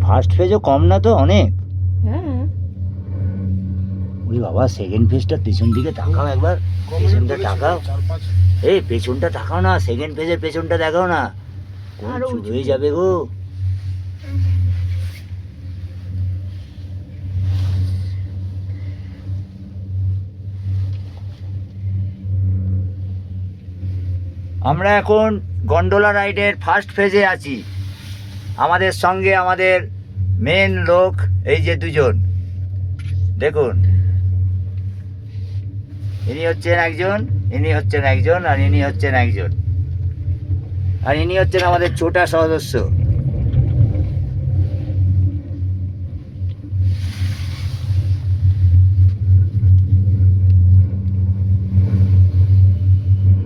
First ফেজও কম না তো অনেক। হ্যাঁ ওই বাবা সেকেন্ড ফেজটা পেছন দিকে তাকাও একবার, পেছনটা তাকাও, এই পেছনটা তাকাও না, সেকেন্ড ফেজের পেছনটা দেখাও না, কোন আরো চুর উঁচু হয়ে যাবে গো। আমরা এখন গন্ডোলা রাইডের ফার্স্ট ফেজে আছি। আমাদের সঙ্গে আমাদের মেন লোক এই যে দুজন দেখুন, ইনি হচ্ছেন একজন, ইনি হচ্ছেন একজন, আর ইনি হচ্ছেন একজন, আর ইনি হচ্ছেন আমাদের ছোটা সদস্য।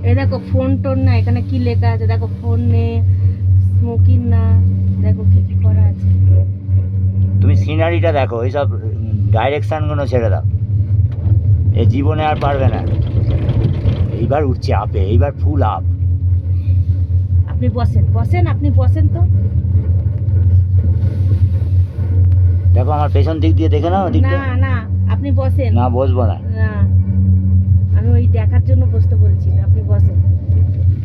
এই দেখো ফোন টোন না, এখানে কি লেখা আছে দেখো, ফোন নে, স্মোকিং না, দেখো কি কি করা আছে। তুমি সিনারিটা দেখো, এইসব ডাইরেকশনগুলো ছেড়ে দাও, এ জীবনে আর পারবে না। এইবার উঠছে আপে, এইবার ফুল আপ। আপনি বসেন বসেন, আপনি বসেন তো। দেখো আমার পেছন দিক দিয়ে দেখে নাও, না দিকটা না আপনি বসেন। না, বসবো না। না আমি ওই দেখার জন্য বসতে বলছি না, আপনি বসেন।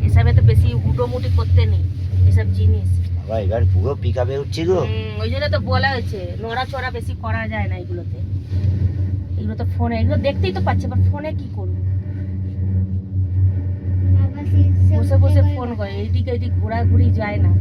এসবে তো বেশি হুটোমুটি করতে নেই এসব জিনিস। বাবা এবার পুরো পিক আপে উঠছি গো। ওই জন্য তো বলা হয়েছে নড়াচড়া বেশি করা যায় না এগুলোতে। এগুলো তো ফোনে, এগুলো দেখতেই তো পাচ্ছে, বাট ফোনে কি করবো, বসে বসে ফোন করে, এইদিকে এইদিক ঘোরাঘুরি যায় না।